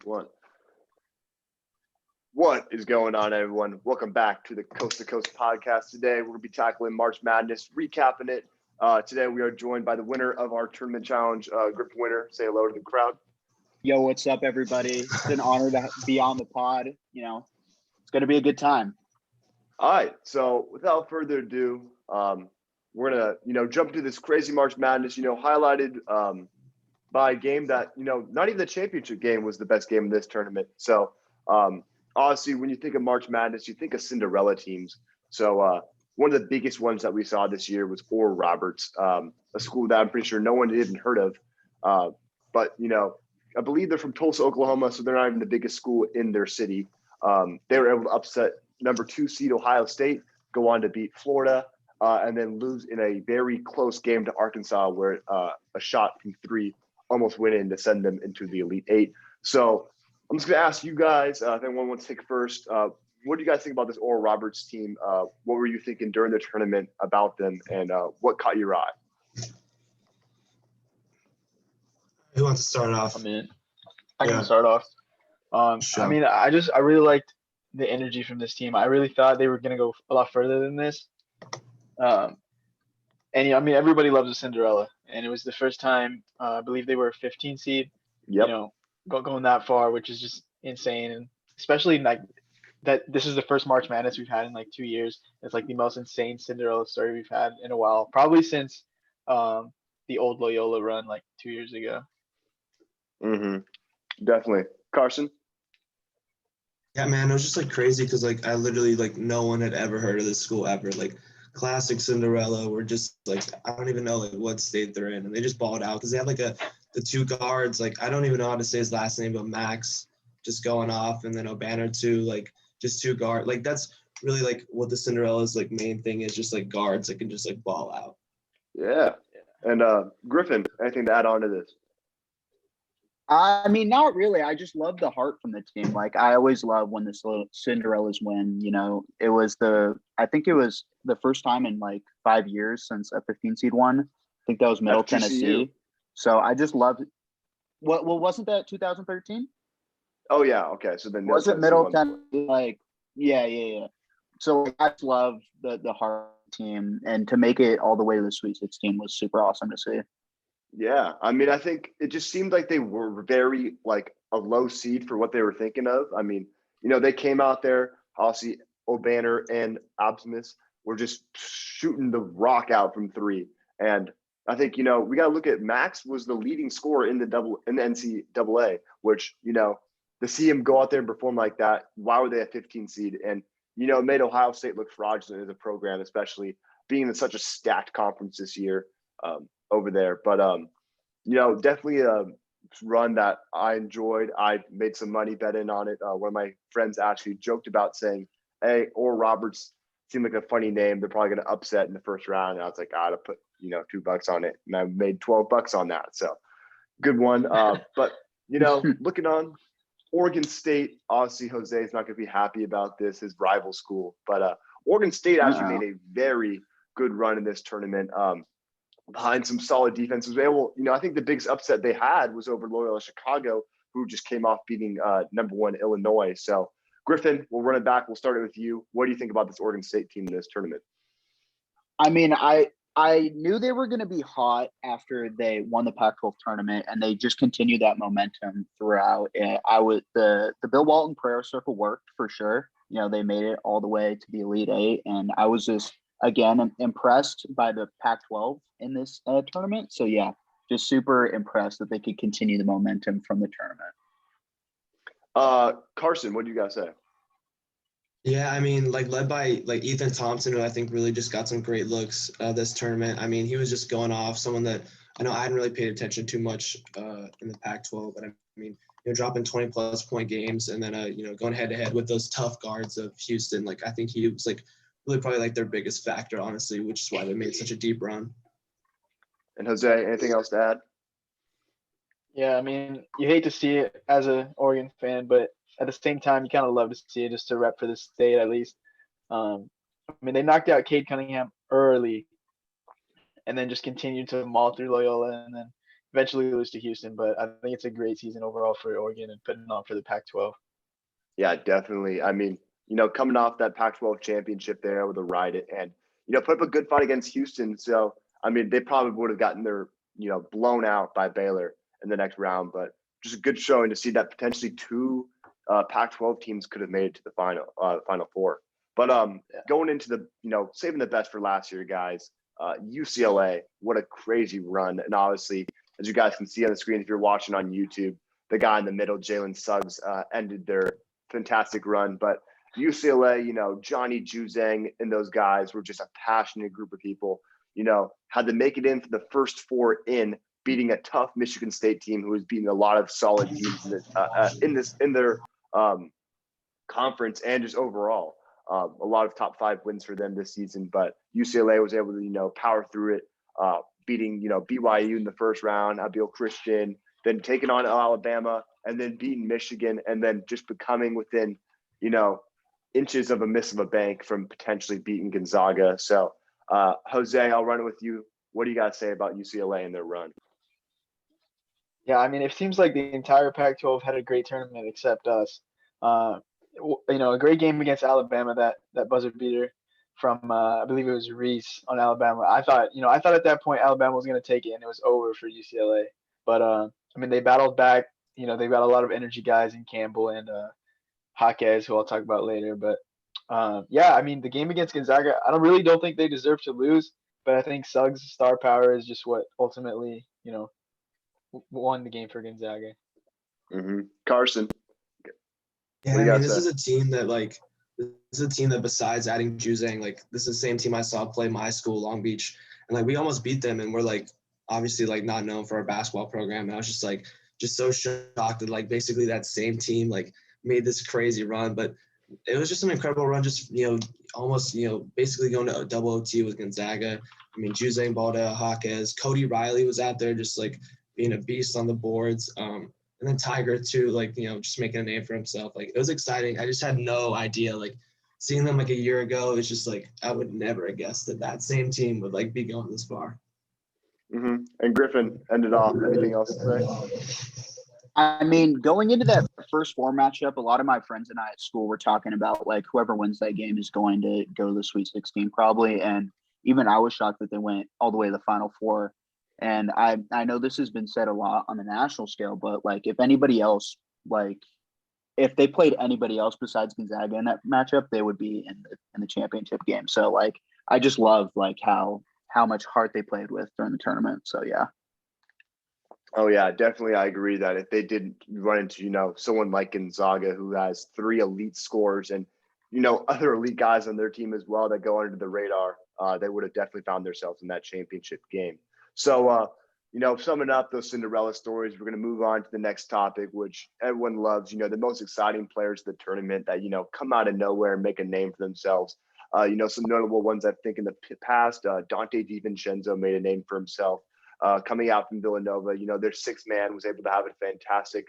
One. What is going on, everyone? Welcome back to the Coast to Coast podcast. Today, we're going to be tackling March Madness, recapping it. Today, we are joined by the winner of our tournament challenge, Griffin Winter. Say hello to the crowd. Yo, what's up, everybody? It's an honor to be on the pod. It's going to be a good time. All right. So, without further ado, we're going to, jump into this crazy March Madness, highlighted by a game that, not even the championship game was the best game of this tournament. So, honestly, when you think of March Madness, you think of Cinderella teams. So one of the biggest ones that we saw this year was Oral Roberts, a school that I'm pretty sure no one had even heard of. But, I believe they're from Tulsa, Oklahoma, so they're not even the biggest school in their city. They were able to upset number 2 seed Ohio State, go on to beat Florida, and then lose in a very close game to Arkansas where a shot from 3 almost went in to send them into the Elite 8. So I'm just going to ask you guys, if anyone wants to take first, what do you guys think about this Oral Roberts team? What were you thinking during the tournament about them, and what caught your eye? Who wants to start off? I can start off. Sure. I really liked the energy from this team. I really thought they were going to go a lot further than this. Everybody loves a Cinderella, and it was the first time, I believe they were a 15 seed. Yep. Going that far, which is just insane, and especially like that this is the first March Madness we've had in like 2 years. It's like the most insane Cinderella story we've had in a while, probably since the old Loyola run like 2 years ago. Definitely. Carson? Yeah, man, it was just like crazy because like I literally like no one had ever heard of this school ever. Like classic Cinderella. We're just like I don't even know like what state they're in, and they just balled out because they had like the 2 guards, like I don't even know how to say his last name, but Max just going off, and then O'Banner too, like just 2 guard. Like that's really like what the Cinderella's like main thing is, just like guards that can just like ball out. Yeah. And Griffin, anything to add on to this? Not really. I just love the heart from the team. Like I always love when the Cinderellas win. I think it was the first time in like 5 years since a 15 seed won. I think that was Middle FGCU. Tennessee. So I just loved it. Well, wasn't that 2013? Oh yeah, okay. So then Was it Middle Tennessee? Like, yeah. So I just love the heart team, and to make it all the way to the Sweet 16 was super awesome to see. Yeah, I think it just seemed like they were very like a low seed for what they were thinking of. They came out there, obviously O'Banner and Optimus were just shooting the rock out from 3. And I think, we got to look at Max was the leading scorer in the NCAA, which, to see him go out there and perform like that, why were they a 15 seed? And, it made Ohio State look fraudulent as a program, especially being in such a stacked conference this year over there. But, definitely a run that I enjoyed. I made some money betting on it. One of my friends actually joked about saying, hey, Oral Roberts seemed like a funny name. They're probably going to upset in the first round. And I was like, I ought to put, $2 on it. And I made $12 on that. So good one. But, looking on Oregon State, obviously Jose is not going to be happy about this, his rival school. But Oregon State actually made a very good run in this tournament. Behind some solid defense, was able, I think the biggest upset they had was over Loyola Chicago, who just came off beating number 1 Illinois. So Griffin, we'll run it back. We'll start it with you. What do you think about this Oregon State team in this tournament? I knew they were going to be hot after they won the Pac-12 tournament, and they just continued that momentum throughout. And the Bill Walton prayer circle worked for sure. They made it all the way to the Elite 8, and I was just again impressed by the Pac-12 in this tournament. So yeah, just super impressed that they could continue the momentum from the tournament. Carson, what do you guys say? Yeah, led by like Ethan Thompson, who I think really just got some great looks this tournament. He was just going off, someone that I know I hadn't really paid attention too much in the Pac-12, but dropping 20-plus point games and then going head-to-head with those tough guards of Houston. Like I think he was like really probably like their biggest factor, honestly, which is why they made such a deep run. And Jose, anything else to add? Yeah, you hate to see it as an Oregon fan, but at the same time, you kind of love to see it just to rep for the state at least. They knocked out Cade Cunningham early and then just continued to maul through Loyola and then, eventually lose to Houston, but I think it's a great season overall for Oregon and putting on for the Pac-12. Yeah, definitely. I mean, coming off that Pac-12 championship, they're able to ride it and, put up a good fight against Houston. So, I mean, they probably would have gotten their, blown out by Baylor in the next round, but just a good showing to see that potentially two Pac-12 teams could have made it to the Final Four. But going into the, saving the best for last year, guys, UCLA, what a crazy run. And obviously, as you guys can see on the screen, if you're watching on YouTube, the guy in the middle, Jalen Suggs, ended their fantastic run. But UCLA, Johnny Juzang and those guys were just a passionate group of people, had to make it in for the first four in, beating a tough Michigan State team who was beating a lot of solid teams in their conference and just overall. A lot of top 5 wins for them this season, but UCLA was able to, power through it, beating, BYU in the first round, Abil Christian, then taking on Alabama and then beating Michigan and then just becoming within, inches of a miss of a bank from potentially beating Gonzaga. So, Jose, I'll run it with you. What do you got to say about UCLA and their run? Yeah, I mean, it seems like the entire Pac-12 had a great tournament except us. A great game against Alabama, that buzzer beater from I believe it was Reese on Alabama. I thought at that point Alabama was going to take it and it was over for UCLA. But I mean, they battled back. They've got a lot of energy guys in Campbell and Jaquez, who I'll talk about later. But yeah, I mean, the game against Gonzaga, I don't think they deserve to lose, but I think Suggs' star power is just what ultimately, won the game for Gonzaga. Mm-hmm. Carson. Yeah, I mean, this is a team that besides adding Juzang, this is the same team I saw play my school, Long Beach, and we almost beat them, and we're obviously not known for our basketball program. And I was just so shocked that basically that same team made this crazy run, but it was just an incredible run. Just almost basically going to a double OT with Gonzaga. I mean, Juzang balled out, Jaquez, Cody Riley was out there just being a beast on the boards. And then Tiger too, just making a name for himself. It was exciting. I just had no idea. Seeing them a year ago, it's just I would never have guessed that same team would be going this far. Mm-hmm. And Griffin ended off. Anything else to say? I mean, going into that first 4 matchup, a lot of my friends and I at school were talking about whoever wins that game is going to go to the Sweet 16 probably. And even I was shocked that they went all the way to the Final Four. And I know this has been said a lot on the national scale, but if anybody else, if they played anybody else besides Gonzaga in that matchup, they would be in the championship game. So I just love how much heart they played with during the tournament. So yeah. Oh yeah, definitely. I agree that if they did run into, someone like Gonzaga who has 3 elite scorers and, other elite guys on their team as well that go under the radar, they would have definitely found themselves in that championship game. So, summing up those Cinderella stories, we're going to move on to the next topic, which everyone loves, the most exciting players of the tournament that, come out of nowhere and make a name for themselves. Some notable ones I think in the past, Dante DiVincenzo made a name for himself. Coming out from Villanova, their 6th man was able to have a fantastic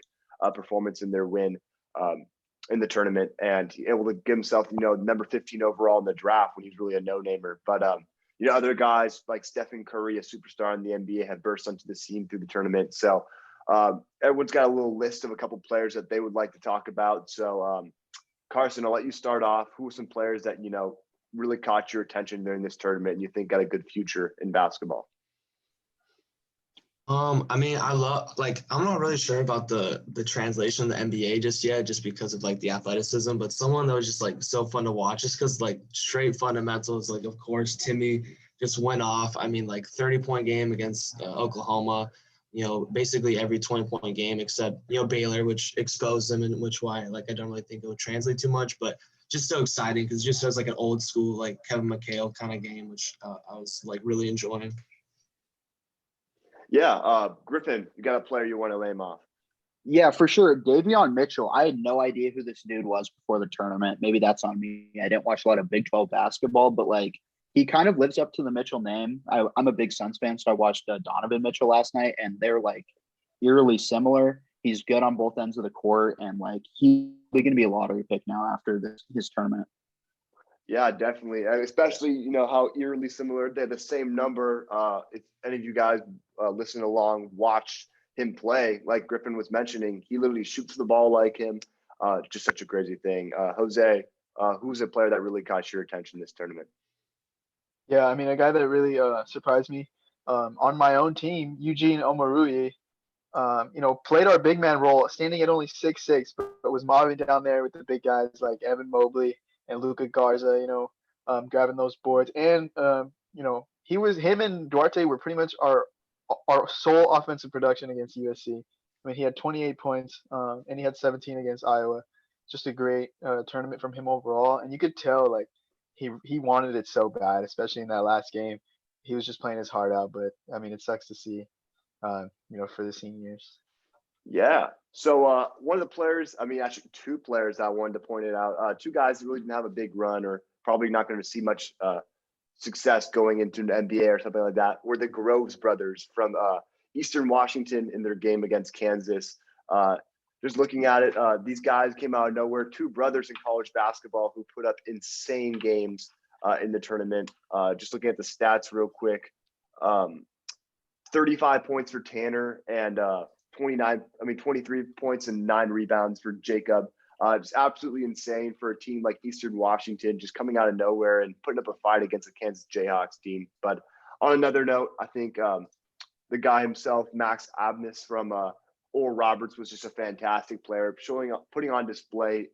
performance in their win in the tournament and able to give himself, number 15 overall in the draft when he's really a no-namer. But, other guys like Stephen Curry, a superstar in the NBA, have burst onto the scene through the tournament. So everyone's got a little list of a couple players that they would like to talk about. So Carson, I'll let you start off. Who are some players that, really caught your attention during this tournament and you think got a good future in basketball? I mean, I love I'm not really sure about the translation of the NBA just yet, just because of the athleticism, but someone that was just so fun to watch just because straight fundamentals, of course, Timmy just went off. I mean, 30-point game against Oklahoma, basically every 20-point game except, Baylor, which exposed them and which why, I don't really think it would translate too much, but just so exciting because it just feels like an old school, Kevin McHale kind of game, which I was really enjoying. Yeah, Griffin, you got a player you want to name off? Yeah, for sure. Davion Mitchell. I had no idea who this dude was before the tournament. Maybe that's on me. I didn't watch a lot of Big 12 basketball, but he kind of lives up to the Mitchell name. I'm a big Suns fan, so I watched Donovan Mitchell last night, and they're eerily similar. He's good on both ends of the court, and he's going to be a lottery pick now after his tournament. Yeah, definitely. And especially, how eerily similar they're the same number. If any of you guys listen along, watch him play, like Griffin was mentioning, he literally shoots the ball like him. Just such a crazy thing. Jose, who's a player that really caught your attention this tournament? Yeah, I mean, a guy that really surprised me on my own team, Eugene Omoruyi, played our big man role, standing at only 6'6", but was mobbing down there with the big guys like Evan Mobley and Luca Garza, grabbing those boards. And, him and Duarte were pretty much our sole offensive production against USC. I mean, he had 28 points and he had 17 against Iowa. Just a great tournament from him overall. And you could tell, like, he wanted it so bad, especially in that last game. He was just playing his heart out, but I mean, it sucks to see, for the seniors. Yeah. So one of the players, I mean, actually two players I wanted to point it out. Two guys who really didn't have a big run or probably not going to see much success going into an NBA or something like that were the Groves brothers from Eastern Washington in their game against Kansas. Just looking at it, these guys came out of nowhere. Two brothers in college basketball who put up insane games in the tournament. Just looking at the stats real quick. 35 points for Tanner and 23 points and 9 rebounds for Jacob. Just absolutely insane for a team like Eastern Washington, just coming out of nowhere and putting up a fight against the Kansas Jayhawks team. But on another note, I think the guy himself, Max Abness from Oral Roberts, was just a fantastic player, putting on display.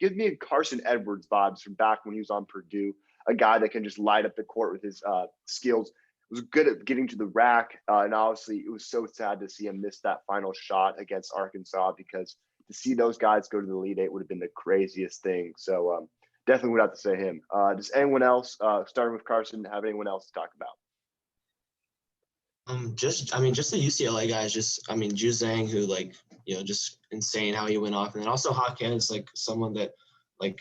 Give me Carson Edwards vibes from back when he was on Purdue, a guy that can just light up the court with his skills. Was good at getting to the rack, and obviously it was so sad to see him miss that final shot against Arkansas, because to see those guys go to the Elite Eight would have been the craziest thing. So definitely would have to say him. Does anyone else, starting with Carson, have anyone else to talk about? Just the UCLA guys, Ju Zhang, who just insane how he went off. And then also Haken is someone that I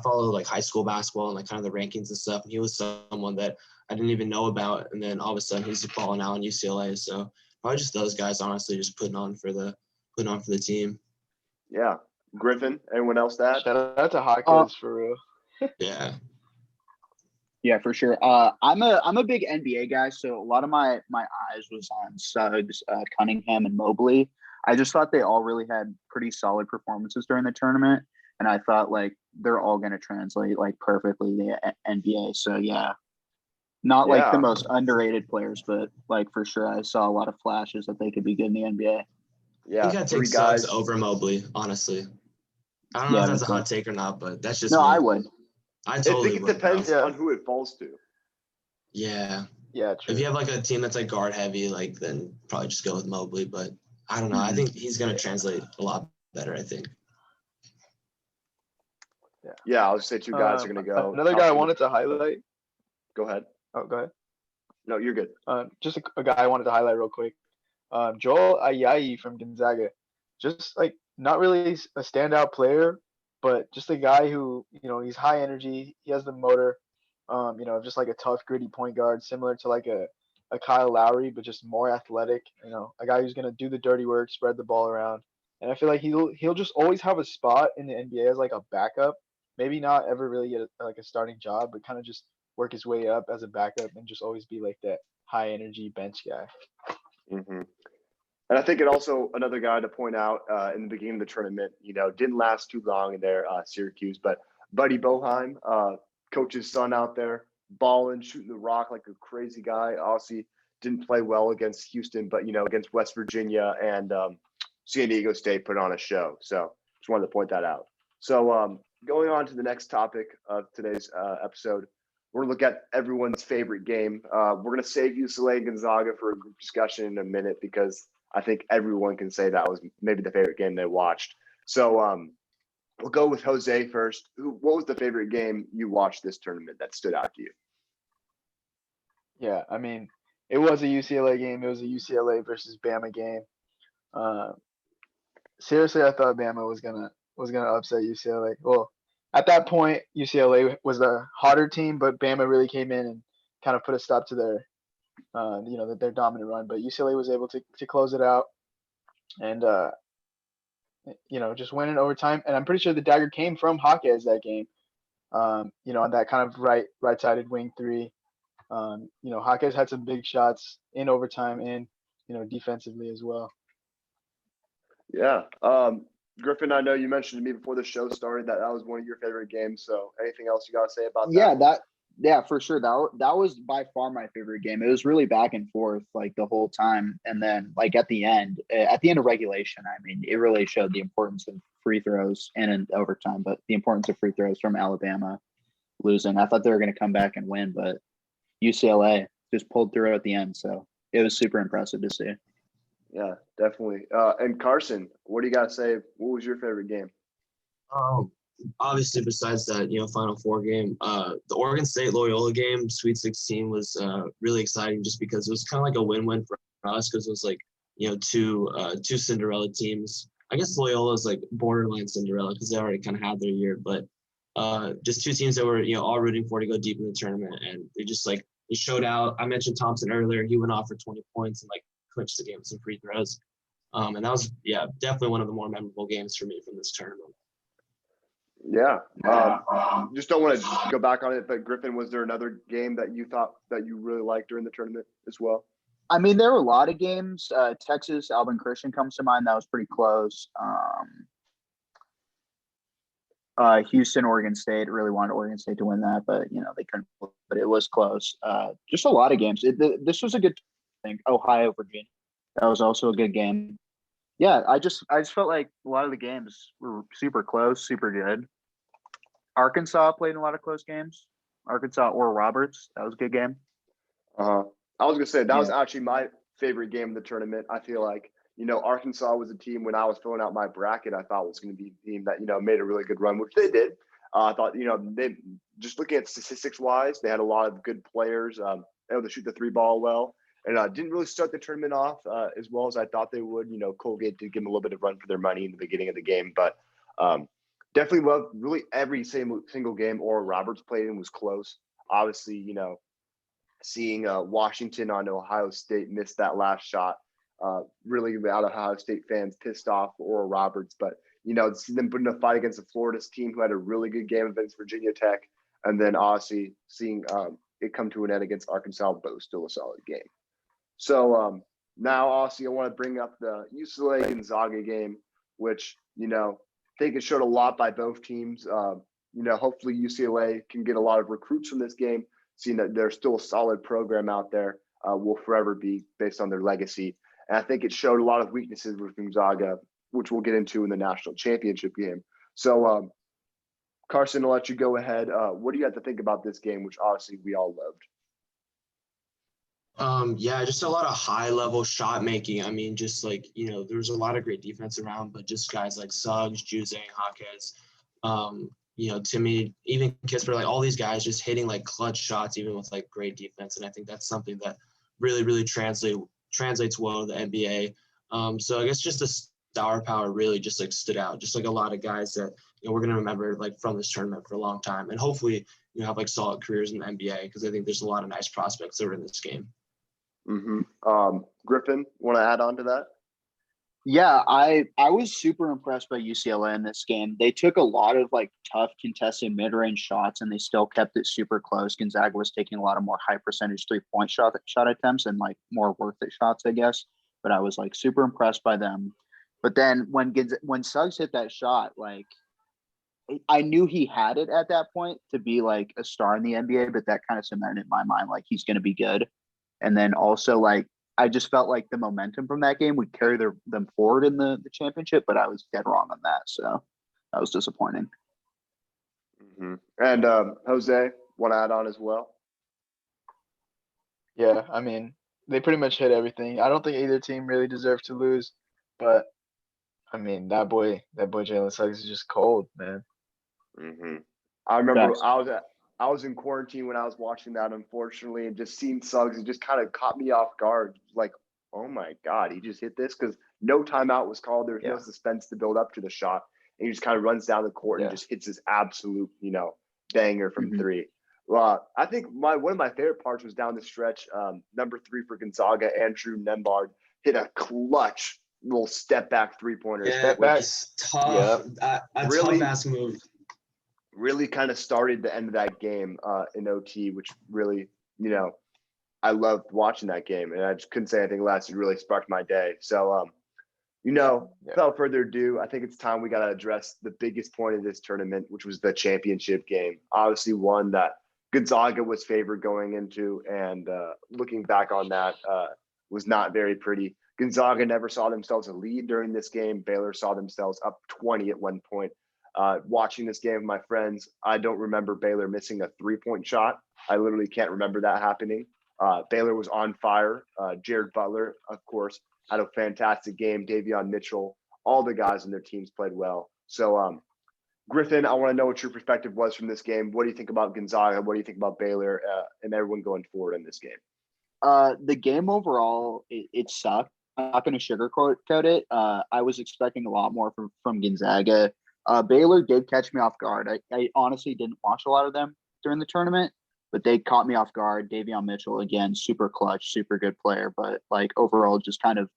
follow high school basketball and kind of the rankings and stuff. And he was someone that I didn't even know about. And then all of a sudden he's balling out in UCLA. So probably just those guys, honestly, just putting on for the team. Yeah. Griffin, anyone else that? Shout out to Hawkins for real. Yeah. Yeah, for sure. I'm a big NBA guy, so a lot of my eyes was on Suggs, Cunningham, and Mobley. I just thought they all really had pretty solid performances during the tournament, and I thought they're all going to translate perfectly to the NBA. So yeah, not the most underrated players, but for sure I saw a lot of flashes that they could be good in the NBA. Yeah, I think I'd take Suggs over Mobley, honestly. I don't know if that's a hot take or not, but that's just no. me. I would. I totally think it depends on who it falls to. Yeah. Yeah, true. If you have a team that's guard heavy, then probably just go with Mobley. But I don't know. I think he's gonna translate a lot better, I think. Yeah, I'll just say two guys are gonna go. Another guy I wanted to highlight. Go ahead. Oh, go ahead. No, you're good. Just a guy I wanted to highlight real quick. Joel Ayayi from Gonzaga. Just not really a standout player, but just a guy who, he's high energy. He has the motor, just a tough, gritty point guard, similar to a Kyle Lowry, but just more athletic. A guy who's going to do the dirty work, spread the ball around. And I feel like he'll just always have a spot in the NBA as a backup. Maybe not ever really get a starting job, but kind of just work his way up as a backup and just always be that high energy bench guy. Mm-hmm. And I think it also, another guy to point out in the beginning of the tournament, didn't last too long in there, Syracuse, but Buddy Boeheim, coach's son out there, balling, shooting the rock like a crazy guy. Obviously didn't play well against Houston, but, against West Virginia and San Diego State put on a show. So just wanted to point that out. So going on to the next topic of today's episode, we're going to look at everyone's favorite game. We're going to save UCLA and Gonzaga for a group discussion in a minute, because I think everyone can say that was maybe the favorite game they watched. So we'll go with Jose first. What was the favorite game you watched this tournament that stood out to you? Yeah, I mean, it was a UCLA game. It was a UCLA versus Bama game. Seriously, I thought Bama was gonna upset UCLA. Well, at that point, UCLA was the hotter team, but Bama really came in and kind of put a stop to their dominant run. But UCLA was able to close it out and just win in overtime. And I'm pretty sure the dagger came from Jaquez that game. On that kind of right-sided wing three. Jaquez had some big shots in overtime and, defensively as well. Yeah. Griffin, I know you mentioned to me before the show started that was one of your favorite games. So anything else you got to say about that? Yeah, for sure. That was by far my favorite game. It was really back and forth like the whole time. And then like at the end of regulation, I mean, it really showed the importance of free throws and in overtime, but the importance of free throws from Alabama losing. I thought they were going to come back and win, but UCLA just pulled through at the end. So it was super impressive to see. Yeah, definitely. And Carson, what do you got to say? What was your favorite game? Obviously, besides that, Final Four game, the Oregon State Loyola game, Sweet 16 was really exciting just because it was kind of like a win-win for us because it was like, two Cinderella teams. I guess Loyola is like borderline Cinderella because they already kind of had their year, but just two teams that were, all rooting for to go deep in the tournament, and they just like they showed out. I mentioned Thompson earlier; he went off for 20 points and like clinched the game with some free throws, and that was definitely one of the more memorable games for me from this tournament. Yeah. Just don't want to go back on it, but Griffin, was there another game that you thought that you really liked during the tournament as well? I mean, there were a lot of games. Texas, Alvin Christian comes to mind. That was pretty close. Houston, Oregon State, really wanted Oregon State to win that, but, they couldn't, but it was close. Just a lot of games. This was a good thing. Ohio, Virginia. That was also a good game. Yeah, I just felt like a lot of the games were super close, super good. Arkansas played in a lot of close games. Arkansas or Roberts, that was a good game. I was gonna say that was actually my favorite game of the tournament. I feel like Arkansas was a team when I was filling out my bracket I thought was going to be a team that made a really good run, which they did. I thought they just looking at statistics wise, they had a lot of good players, able to shoot the three ball well. And didn't really start the tournament off as well as I thought they would. Colgate did give them a little bit of run for their money in the beginning of the game, but definitely loved really every single game Oral Roberts played in was close. Obviously, seeing Washington on Ohio State miss that last shot really got Ohio State fans pissed off Oral Roberts. But, see them putting a fight against the Florida's team who had a really good game against Virginia Tech. And then obviously seeing it come to an end against Arkansas, but it was still a solid game. So now, obviously, I want to bring up the UCLA Gonzaga game, which, I think it showed a lot by both teams. Hopefully UCLA can get a lot of recruits from this game, seeing that there's still a solid program out there, will forever be based on their legacy. And I think it showed a lot of weaknesses with Gonzaga, which we'll get into in the national championship game. So, Carson, I'll let you go ahead. What do you have to think about this game, which obviously we all loved? Just a lot of high level shot making. I mean, just like, there's a lot of great defense around, but just guys like Suggs, Juzang, Jaquez, Timmy, even Kisper, like all these guys just hitting like clutch shots, even with like great defense. And I think that's something that really, really translates well to the NBA. So I guess just the star power really just like stood out, just like a lot of guys that, we're going to remember like from this tournament for a long time. And hopefully, have like solid careers in the NBA, because I think there's a lot of nice prospects that are in this game. Mm-hmm. Griffin, want to add on to that? Yeah, I was super impressed by UCLA in this game. They took a lot of like tough contested mid-range shots, and they still kept it super close. Gonzaga was taking a lot of more high percentage 3-point shot attempts and like more worth it shots, I guess. But I was like super impressed by them. But then when Suggs hit that shot, like I knew he had it at that point to be like a star in the NBA, but that kind of cemented in my mind like he's going to be good. And then also, like, I just felt like the momentum from that game would carry them forward in the championship, but I was dead wrong on that. So that was disappointing. Mm-hmm. And Jose, want to add on as well? Yeah, I mean, they pretty much hit everything. I don't think either team really deserved to lose, but I mean, that boy Jalen Suggs is just cold, man. Mm-hmm. I remember I was in quarantine when I was watching that, unfortunately, and just seeing Suggs, it just kind of caught me off guard. Like, oh my God, he just hit this, because no timeout was called. There was no suspense to build up to the shot. And he just kind of runs down the court and just hits his absolute, banger from three. Well, I think one of my favorite parts was down the stretch. Number 3 for Gonzaga, Andrew Nembhard, hit a clutch little step back 3-pointer. Yeah, that's tough. A really, tough ass move. really kind of started the end of that game in OT, which really, I loved watching that game, and I just couldn't say anything less. It really sparked my day. So, without further ado, I think it's time we got to address the biggest point of this tournament, which was the championship game. Obviously, one that Gonzaga was favored going into, and looking back on that was not very pretty. Gonzaga never saw themselves a lead during this game. Baylor saw themselves up 20 at one point. Watching this game with my friends, I don't remember Baylor missing a three-point shot. I literally can't remember that happening. Baylor was on fire. Jared Butler, of course, had a fantastic game. Davion Mitchell, all the guys in their teams played well. So, Griffin, I want to know what your perspective was from this game. What do you think about Gonzaga? What do you think about Baylor and everyone going forward in this game? The game overall, it sucked. I'm not going to sugarcoat it. I was expecting a lot more from Gonzaga. Baylor did catch me off guard. I honestly didn't watch a lot of them during the tournament, but they caught me off guard. Davion Mitchell, again, super clutch, super good player, but like overall, just kind of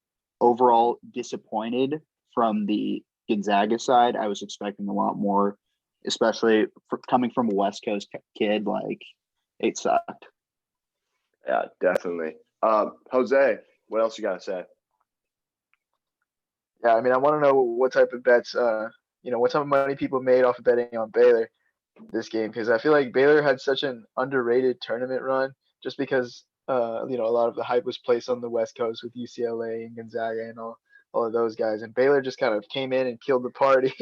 disappointed from the Gonzaga side. I was expecting a lot more, especially coming from a West Coast kid. Like, it sucked. Yeah, definitely. Jose, what else you got to say? Yeah, I mean, I want to know what type of bets, what type of money people made off of betting on Baylor this game, because I feel like Baylor had such an underrated tournament run just because, a lot of the hype was placed on the West Coast with UCLA and Gonzaga and all of those guys. And Baylor just kind of came in and killed the party.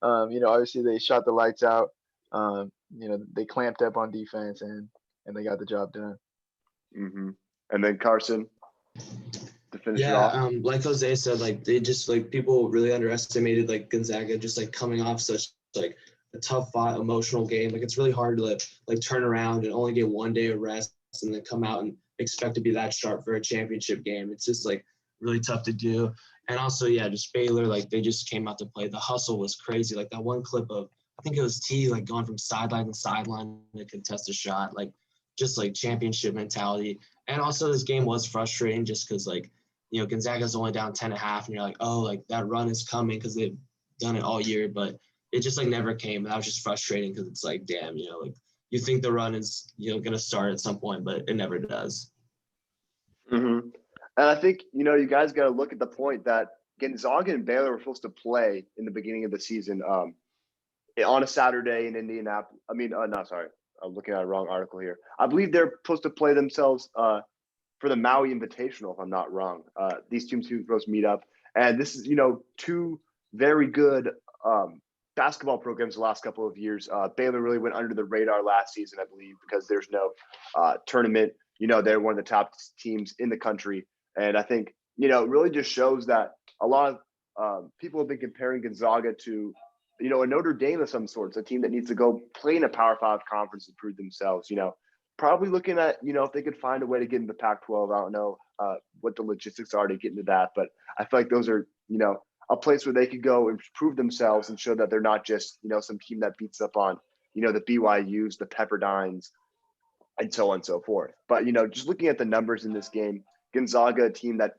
Obviously they shot the lights out. They clamped up on defense and they got the job done. Mm-hmm. And then Carson, to finish it off. Like Jose said, like they just like people really underestimated like Gonzaga just like coming off such like a tough fought emotional game. Like it's really hard to like turn around and only get 1 day of rest and then come out and expect to be that sharp for a championship game. It's just like really tough to do. And also, just Baylor, like they just came out to play. The hustle was crazy. Like that one clip of, I think it was T, like going from sideline to sideline to contest a shot, like just like championship mentality. And also this game was frustrating just because like, Gonzaga's only down 10.5 and you're like, oh, like that run is coming because they've done it all year, but it just like never came. And that was just frustrating because it's like, damn, like you think the run is, going to start at some point, but it never does. Mm-hmm. And I think, you guys got to look at the point that Gonzaga and Baylor were supposed to play in the beginning of the season on a Saturday in Indianapolis. I'm looking at a wrong article here. I believe they're supposed to play themselves for the Maui Invitational, if I'm not wrong. These teams were supposed to meet up. And this is, two very good basketball programs the last couple of years. Baylor really went under the radar last season, I believe, because there's no tournament. They're one of the top teams in the country. And I think, it really just shows that a lot of people have been comparing Gonzaga to, a Notre Dame of some sorts, a team that needs to go play in a Power 5 conference to prove themselves, probably looking at, if they could find a way to get into Pac-12. I don't know what the logistics are to get into that, but I feel like those are, a place where they could go and prove themselves and show that they're not just, some team that beats up on, the BYUs, the Pepperdines, and so on and so forth. But, just looking at the numbers in this game, Gonzaga, a team that,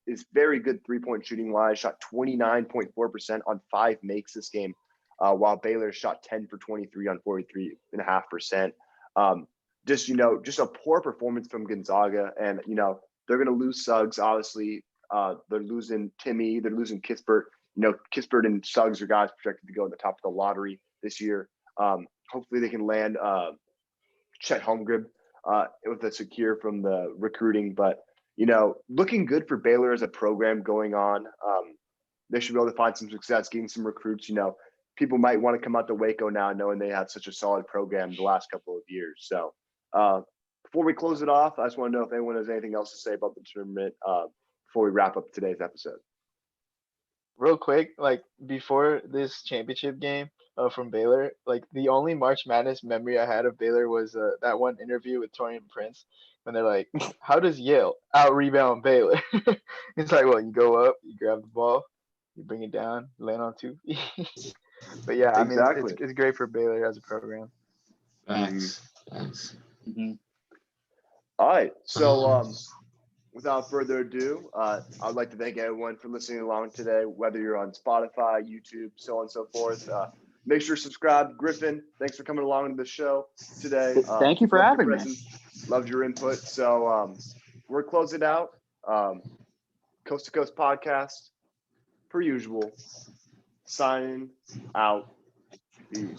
is very good three-point shooting wise, shot 29.4% on 5 makes this game, while Baylor shot 10 for 23 on 43.5%. Just a poor performance from Gonzaga. And, they're going to lose Suggs, obviously. They're losing Timmy. They're losing Kispert. Kispert and Suggs are guys projected to go at the top of the lottery this year. Hopefully they can land Chet Holmgren with a secure from the recruiting. But, looking good for Baylor as a program going on. They should be able to find some success, getting some recruits. People might want to come out to Waco now knowing they had such a solid program the last couple of years. So before we close it off, I just want to know if anyone has anything else to say about the tournament before we wrap up today's episode. Real quick, like before this championship game from Baylor, like the only March Madness memory I had of Baylor was that one interview with Torian Prince when they're like, how does Yale out rebound Baylor? It's like, well, you go up, you grab the ball, you bring it down, land on 2 feet. But yeah, I mean, it's great for Baylor as a program. Thanks. Mm-hmm. All right. So without further ado, I'd like to thank everyone for listening along today, whether you're on Spotify, YouTube, so on and so forth. Make sure to subscribe. Griffin, thanks for coming along to the show today. Thank you for Loved your having me. presence, loved your input. So we're closing out. Coast to Coast podcast, per usual. Signing out. Peace.